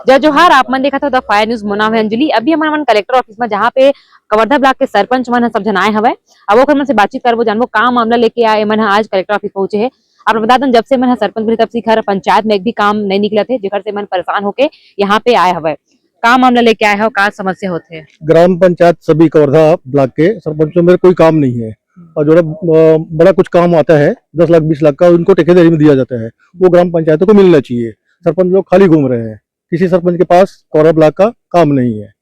जय जोहार, आप मन देखा था द फायर न्यूज मोना है अंजलि। अभी हमारे मन कलेक्टर ऑफिस में जहाँ पे कवर्धा ब्लॉक के सरपंच मन सब जन आए हवे। अब ओकर मन से बातचीत करबो, जानबो का मामला लेके आए मन आज कलेक्टर ऑफिस पहुंचे है। आप बता दें जब से मन सरपंच बने तब से घर पंचायत में एक भी काम नहीं निकला थे, जेकर से मन परेशान होके यहाँ पे आए हवे। का मामला लेके आए हो, का समस्या होते? ग्राम पंचायत सभी कवर्धा ब्लॉक के सरपंचों में कोई काम नहीं है और जो बड़ा कुछ काम आता है 10 लाख 20 लाख का उनको ठेकेदारी में दिया जाता है, वो ग्राम पंचायतों को मिलना चाहिए। सरपंच लोग खाली घूम रहे हैं, किसी सरपंच के पास कवर्धा ब्लॉक का काम नहीं है,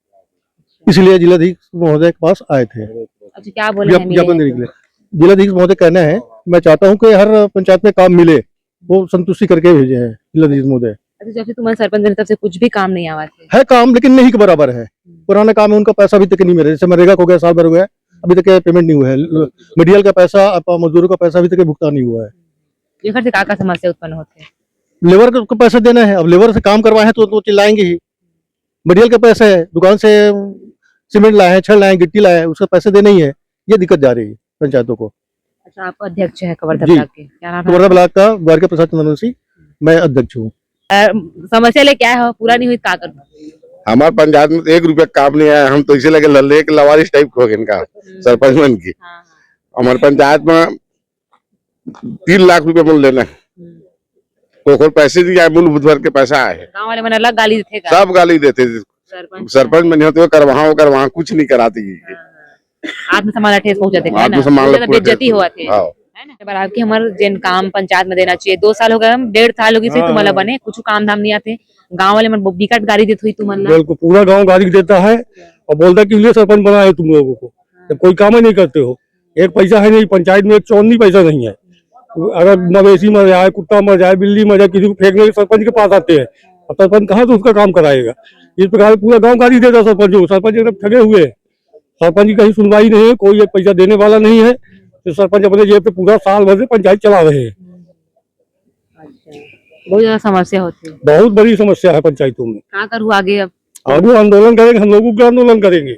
इसलिए जिलाधीश महोदय के पास आए थे। अच्छा, क्या बोले ज्ञापन देने के लिए जिलाधीश महोदय कहना है, मैं चाहता हूँ कि हर पंचायत में काम मिले, वो संतुष्टि करके भेजे हैं जिलाधीश महोदय। अच्छा, जब से तुम्हारे सरपंच बने तब से कुछ भी काम नहीं आवा थे? है काम, लेकिन नहीं के बराबर है। पुराना काम है, उनका पैसा अभी तक नहीं मिला। जैसे मनरेगा हो गया, साल भर हो गया, अभी तक पेमेंट नहीं हुआ है। मीडियल का पैसा, मजदूरों का पैसा अभी तक भुगतान नहीं हुआ है। जेकर से का समस्या उत्पन्न होते हैं? लेबर को पैसा देना है, अब लेबर से काम करवाए तो चिल्लाएंगे ही। मटेरियल का पैसा है, दुकान से सीमेंट लाए हैं, छड़ लाए हैं, गिट्टी लाए हैं, उसका पैसे देना ही है। ये दिक्कत जा रही है पंचायतों को। अच्छा, आप अध्यक्ष है कवर्धा ब्लॉक के, क्या नाम है? कवर्धा ब्लॉक का द्वारका प्रसाद चंद्रवंशी, मैं अध्यक्ष हूँ। समस्या ले क्या है, पूरा नहीं हुई, का करूँ? हमारे पंचायत में 1 रुपया काम नहीं आया। हम तो इसे लगे लल्ले के लवारिस टाइप हो गए इनका सरपंच बन की। हमारे पंचायत में 3 लाख रुपया मूल लेना है, तो पैसे दिया, मूल बुधवार के पैसा आए। गाँव वाले मन अलग गाली देते, सब गाली देते। सरपंच में नहीं होते, कर वहाँ कुछ नहीं कराती। आत्मसम्मान ठेस पहुंचाते हैं ना, बेइज्जती हुआ थे। आपकी हमारे जिन काम पंचायत में देना चाहिए, 2 साल हो गए, 1.5 साल हो गए फिर तुम्हारा बने, कुछ काम धाम नहीं आते। गांव वाले मन बिकट गाली देते हुई तुम्हारा। बिल्कुल, पूरा गांव गाली देता है और बोलता है कि लिए सरपंच बना है तुम लोगों को, जब कोई काम ही नहीं करते हो। एक पैसा है नहीं पंचायत में, एक चौनी पैसा नहीं है। अगर मवेशी मर जाए, कुत्ता मर जाए, बिल्ली मर जाए, किसी को फेंकने सरपंच के पास आते हैं। अब सरपंच कहाँ से उसका काम कराएगा? इस प्रकार पूरा गाँव गाली देता सरपंच को। सरपंच एकदम ठगे हुए, सरपंच की कहीं सुनवाई नहीं है, कोई एक पैसा देने वाला नहीं है। तो सरपंच अपने जेब पे पूरा साल भर से पंचायत चला रहे हैं। बहुत ज्यादा समस्या होती है, बहुत बड़ी समस्या है पंचायतों में। क्या करूँ आगे? अब आगे आंदोलन करेंगे, हम लोग उग्र आंदोलन करेंगे।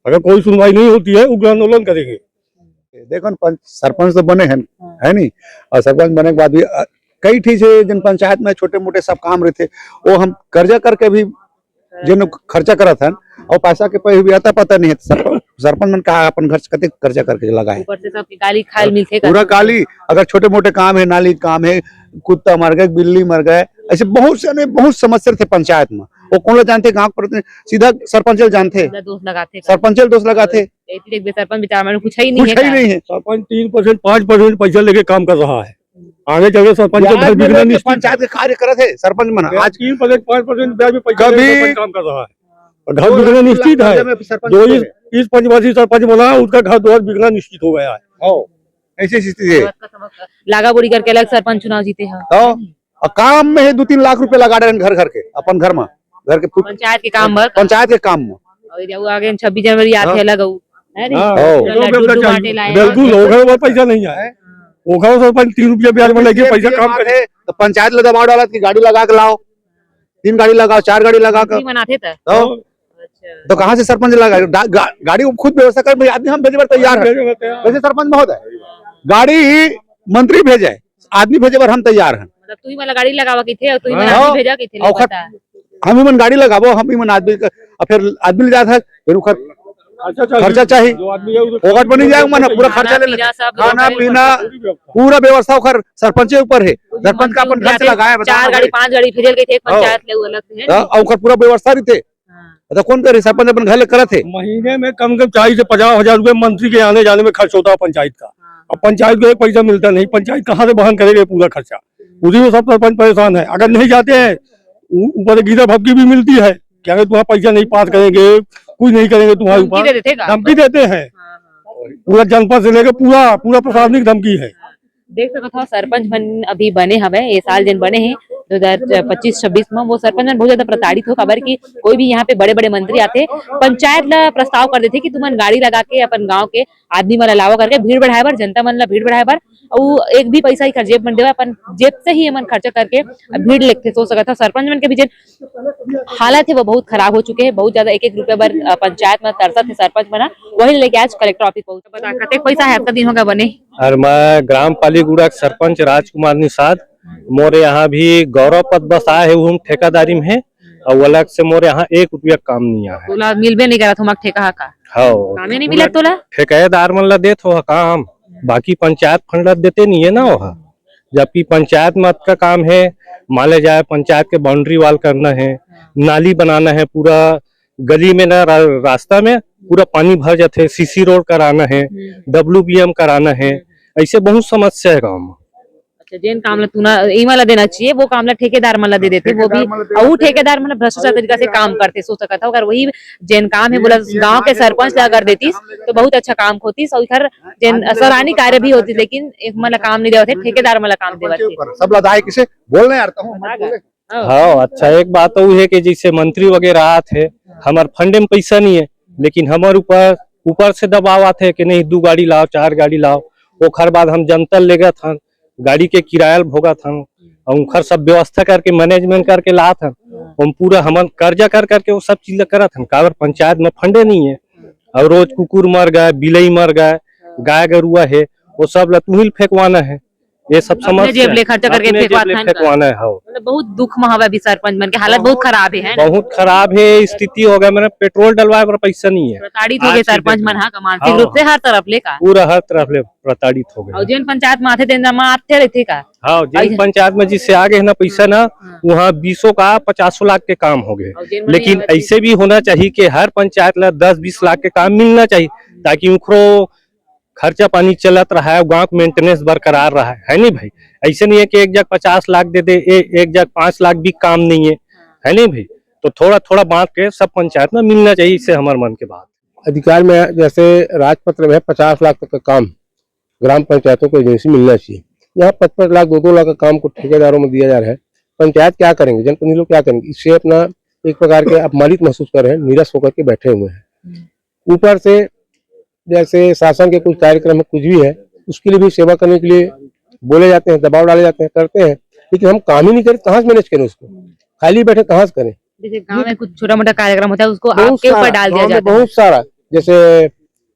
अगर कोई सुनवाई नहीं होती है, उग्र आंदोलन करेंगे। देखो सरपंच तो बने हैं, है नहीं, और सरपंच बने के बाद भी कई ठीक है जिन पंचायत में छोटे मोटे सब काम रहते, वो हम कर्जा करके भी जिन खर्चा करा था और पैसा के पैसे भी आता पता नहीं है। सरपंच मन कहा अपन घर कते कर्जा करके लगाए, ऊपर से सब गाली खाल मिलते, पूरा गाली। अगर छोटे मोटे काम है, नाली काम है, कुत्ता मर गए, बिल्ली मर गए, ऐसे बहुत समस्या थे पंचायत में। वो कौन जानते, गाँव पर सीधा सरपंच जानते, दोष लगाते, सरपंच दोष लगाते। सरपंच बेचारा कुछ ही नहीं है। सरपंच 3% 5% पैसा लेके काम कर रहा है। आगे चल सरपंच पंचायत के कार्य करे थे सरपंच बना, आज 3% 5% ब्याज में पैसा लेके काम कर रहा है। घर बिकना निश्चित है। जो इस पंचवर्षीय सरपंच बना, उसका घर द्वार बिकना निश्चित हो गया है। ऐसी स्थिति है। लागा बुड़ी करके अलग सरपंच चुनाव जीते हैं, तो काम में 2-3 लाख रुपए लगा रहे हैं घर के, अपन घर में, घर के पंचायत के काम में, पंचायत के काम में। आगे 26 जनवरी आते अलग बिल्कुल पैसा नहीं है। सरपंच 3 रुपया ब्याज में लेके पैसा काम करे, तो पंचायत ले दबाव डाला कि गाड़ी लगा के लाओ, 3 गाड़ी लगाओ, 4 गाड़ी लगा कर बनाते थे। तो कहाँ से सरपंच लगा गाड़ी को खुद व्यवस्था कर, आदमी हम भेजे पर तैयार है। वैसे सरपंच महोदय गाड़ी मंत्री भेजे, आदमी भेजे पर हम तैयार हैं। मतलब तू ही वाला गाड़ी लगावा की थे और तू ही मन आदमी भेजा की थे, हम ही मन गाड़ी लगाबो, हम ही मन आदमी, फिर आदमी ले जाता है, फिर खर्चा चाहिए, फोकट बनी जाए मन, पूरा खर्चा ले, खाना पीना पूरा व्यवस्था सरपंच के ऊपर है। सरपंच का अपन घर से लगाया, 4 गाड़ी 5 गाड़ी भेजल गई थे पंचायत ले, अलग है और पूरा व्यवस्था रहते। तो कौन करे? सरपंच अपन घर ले करे थे। महीने में कम से कम 40 से 50,000 रुपए मंत्री के आने जाने में खर्च होता है पंचायत का। अब पंचायत को एक पैसा मिलता नहीं, पंचायत कहाँ से वहन करेगा पूरा खर्चा? उसी में सब सरपंच परेशान है। अगर नहीं जाते हैं, ऊपर गीता भपकी भी मिलती है कि अगर तुम्हारा पैसा नहीं पास करेंगे, कुछ नहीं करेंगे, तुम्हारे ऊपर धमकी देते हैं। पूरा जनपद से लेकर पूरा प्रशासनिक धमकी है। देख सकते हो सरपंच अभी बने हवे, ये साल जिन बने हैं 2025-26 में, वो सरपंच बहुत ज्यादा प्रताड़ित हो। खबर की कोई भी यहाँ पे बड़े बड़े मंत्री आते, पंचायत ला प्रस्ताव कर देते कि तुमन गाड़ी लगा के अपन गांव के आदमी मन अलावा करके भीड़ बढ़ाए बर, जनता मन ला भीड़ बढ़ाए बर, और एक भी पैसा ही जेब में देवा, अपन जेब से ही मन खर्चा करके भीड़ लेके सो सकता। सरपंच मन के भी जो हालत है वो बहुत खराब हो चुके हैं, बहुत ज्यादा 1-1 रुपया बर पंचायत में तरसा थे सरपंच बना, वही लेके आज कलेक्टर ऑफिस पहुंचा। बता कते पैसा है आपका दिन होगा बने? और मैं ग्राम पालीगुड़ा सरपंच राजकुमार निषाद, मोरे यहाँ भी गौरव पद बस आए है, ठेकेदारी में है। और वो अलग से मोर यहाँ 1 रुपया काम नहीं आया है। तोला मिलबे नहीं करा तुम ठेका का हाँ कामे नहीं मिला तोला ठेकेदार मन ला देत हो काम, बाकी पंचायत फंड ला देते नहीं है ना वहाँ। जबकि पंचायत मत का काम है, मान ले जाए पंचायत के बाउंड्री वाल करना है, नाली बनाना है, पूरा गली में ना रास्ता में पूरा पानी भर जाते, सीसी रोड कराना है, WBM कराना है, ऐसे बहुत समस्या है गाँव में। अच्छा जेन काम ला तूना ई वाला देना चाहिए वो काम ला ठेकेदार मन ला दे देते, वो भी और ठेकेदार मन भ्रष्टाचार तरीका से काम करते, सोच सकता हो अगर वही जेन काम है बोला गांव के सरपंच ला कर देतीस तो बहुत अच्छा काम होतीस और इधर जेन सराहनीय कार्य भी होती, लेकिन एक मन काम नहीं देवते ठेकेदार मन काम देवते सब लदाई किसे बोलने यार कहूं हाँ अच्छा एक बात तो है कि जैसे मंत्री वगैरह आते हैं, हमारे फंडे में पैसा नहीं है, लेकिन हमारे ऊपर से दबाव आते हैं कि नहीं 2 गाड़ी लाओ 4 गाड़ी लाओ। ओखर बाद हम जनता लेगा था गाड़ी के किराया भोगा था और उनकर सब व्यवस्था करके मैनेजमेंट करके ला था, हम पूरा हम कर्जा कर करके वो सब चीज करा था। काबर पंचायत में फंडे नहीं है और रोज कुकुर मर गए, बिलई मर गए, गाय गरुआ है, वो सब लतुहिल फेंकवाना है, ये सब समझ जेब ले खर्चा करके फेंकवाना है। हाँ मतलब बहुत दुख में हवा भी सरपंच मन के हालत बहुत खराब है ना? बहुत खराब है स्थिति हो गया, मैंने पेट्रोल डलवाए पर पैसा नहीं है, प्रताड़ित हो गए सरपंच मन हाँ मानसिक रूप से हर तरफ ले का पूरा हर तरफ ले प्रताड़ित हो गए। और जेन पंचायत में आते थे आते रहते का हाँ जिन पंचायत में जिससे आगे है ना पैसा ना वहाँ 20 का 50 लाख के काम हो गए, लेकिन ऐसे भी होना चाहिए कि हर पंचायत ला 10-20 लाख के काम मिलना चाहिए ताकि उनको खर्चा पानी चलत रहा है, गांव का मेंटेनेंस बरकरार रहा है नहीं भाई। ऐसे नहीं है कि एक जग 50 लाख दे दे, एक जग 5 लाख भी काम नहीं है नहीं भाई। तो थोड़ा थोड़ा बांट के सब पंचायत में मिलना चाहिए, इससे हमारे मन के बात। अधिकार में जैसे राजपत्र में 50 लाख तक का काम ग्राम पंचायतों को एजेंसी मिलना चाहिए, यहाँ 55 लाख 2-2 लाख का काम को ठेकेदारों में दिया जा रहा है। पंचायत क्या करेंगे, जनप्रतिनिधि लोग क्या करेंगे, इससे अपना एक प्रकार के अपमानित महसूस कर रहे हैं, निरस होकर के बैठे हुए हैं। ऊपर से जैसे शासन के कुछ कार्यक्रम कुछ भी है उसके लिए भी सेवा करने के लिए बोले जाते हैं, दबाव डाले जाते हैं, करते हैं, लेकिन हम काम ही नहीं करें, कहाँ से मैनेज करें उसको, खाली बैठे कहाँ से करें। जैसे गांव में कुछ छोटा मोटा कार्यक्रम होता है उसको आपके ऊपर डाल दिया जाता है, बहुत सारा, जैसे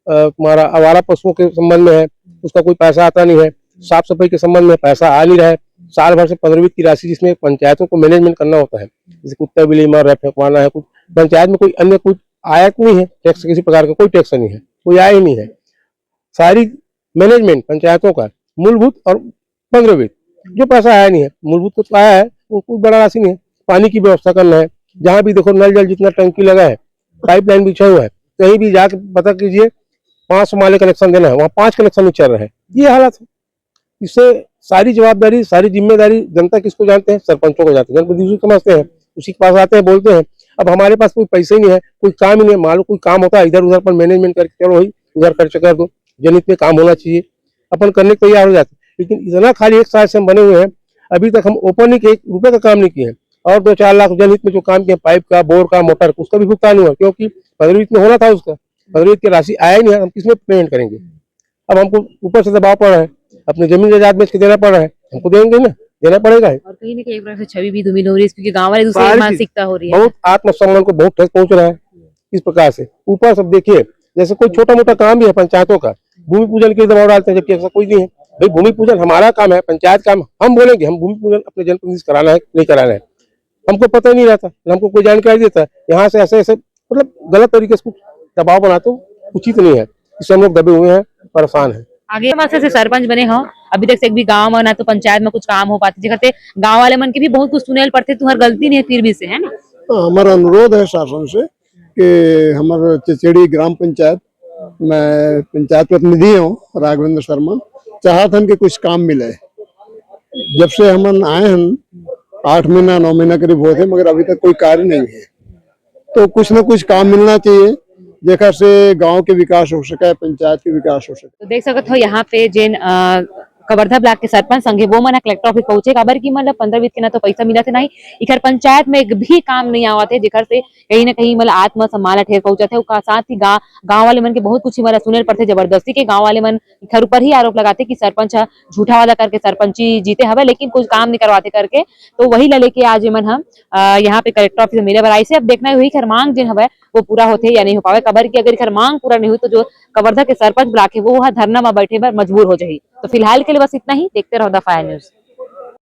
हमारा आवारा पशुओं के संबंध में है उसका कोई पैसा आता नहीं है, साफ सफाई के संबंध में पैसा आ नहीं रहा है, साल भर से 15वीं की राशि जिसमें पंचायतों को मैनेजमेंट करना होता है, जैसे कुत्ता बिल्ली मर रहा है फेंकवाना है, कुछ पंचायत में कोई अन्य कुछ आयत नहीं है, टैक्स किसी प्रकार का कोई टैक्स नहीं है, कोई आय ही नहीं है। सारी मैनेजमेंट पंचायतों का मूलभूत और 15वीं जो पैसा आया नहीं है, मूलभूत तो आया है वो कोई बड़ा राशि नहीं है। पानी की व्यवस्था करना है, जहाँ भी देखो नल जल जितना टंकी लगा है, पाइपलाइन बिछा हुआ है, कहीं भी जाके पता कीजिए 500 माले कनेक्शन देना है, वहाँ 5 कनेक्शन नहीं चल रहा है, ये हालत है। इससे सारी जवाबदारी सारी जिम्मेदारी जनता किसको जानते हैं, सरपंचों को जानते हैं, जनप्रतिनिधि समझते हैं, उसी के पास आते हैं बोलते हैं। अब हमारे पास कोई पैसे ही नहीं है, कोई काम ही नहीं है, मालूम कोई काम होता है इधर उधर पर मैनेजमेंट करके चलो भाई उधर खर्च कर दो, जनहित में काम होना चाहिए, अपन करने को तैयार हो जाते, लेकिन इतना खाली 1 साल से हम बने हुए हैं, अभी तक हम ओपन नहीं किए, 1 रुपए का काम नहीं किए हैं, और 2-4 लाख जनहित में जो काम किए पाइप का, बोर का, मोटर उसका भी भुगतान हुआ, क्योंकि 15वीं में होना था उसका, 15वीं की राशि आया ही नहीं है, हम किसमें पेमेंट करेंगे। अब हमको ऊपर से दबाव पड़ रहा है, अपनी जमीन जायदाद बेच के देना पड़ रहा है, हमको देंगे ना, देना पड़ेगा। और कहीं ना कहीं एक प्रकार से छवि भी धूमिल हो रही है क्योंकि गांव वाले दूसरी मानसिकता हो रही है, बहुत आत्मसम्मान को बहुत ठेस पहुंच रहा है इस प्रकार से। ऊपर सब देखिए जैसे कोई छोटा मोटा काम भी है पंचायतों का, भूमि पूजन के दबाव डालते हैं, जबकि ऐसा कोई नहीं है भाई। भूमि पूजन हमारा काम है, पंचायत काम, हम बोलेंगे हम भूमि पूजन अपने जनप्रतिनिधि से कराना है नहीं कराना है, हमको पता ही नहीं रहता, हमको कोई जानकारी देता है, यहाँ से ऐसे ऐसे मतलब गलत तरीके से दबाव बनाते हो, उचित नहीं है, इससे हम लोग दबे हुए हैं, परेशान है। आगे मासे से सरपंच बने हो अभी तक से एक भी गांव में ना तो पंचायत में कुछ काम हो पाते, जगते गांव वाले मन के भी बहुत कुछ सुनेल पड़ते, तुम्हारी गलती नहीं है फिर भी से है ना। हमारा अनुरोध है शासन से कि हमारे चचेड़ी ग्राम पंचायत मैं पंचायत प्रतिनिधि हूँ राघवेंद्र शर्मा, चाहत हन कि कुछ काम मिले। जब से हम आए हैं 8 महीना 9 महीना करीब होते, मगर अभी तक कोई कार्य नहीं है, तो कुछ न कुछ काम मिलना चाहिए जेकर से गांव के विकास हो सके, पंचायत के विकास हो सके। तो देख सकते हो यहाँ पे जेन कवर्धा ब्लॉक के सरपंच संगे वो मन कलेक्टर ऑफिस पहुंचे, खबर की मतलब 15-20 के ना तो पैसा मिला थे नहीं, इधर पंचायत में एक भी काम नहीं आवा थे, जेकर से कहीं ना कहीं मतलब आत्मसम्मान ठेस पहुंचा थे। साथ ही गांव वाले मन के बहुत कुछ मतलब सुने पड़ते जबरदस्ती के, गांव वाले मन घर ऊपर ही आरोप लगाते कि सरपंच झूठा वादा करके सरपंची जीते हवे लेकिन कुछ काम नहीं करवाते करके। तो वही ला लेके आज मन हम यहाँ पे कलेक्टर ऑफिस में मिले बराई से। अब देखना है वही खर मांग जिन हवे वो पूरा होते या नहीं हो पावे। खबर की अगर खर मांग पूरा नहीं हुई तो जो कवर्धा के सरपंच ब्लॉक है वो वहाँ धरना में बैठे पर मजबूर हो जाए। तो फिलहाल के लिए बस इतना ही, देखते रहो द फायर न्यूज।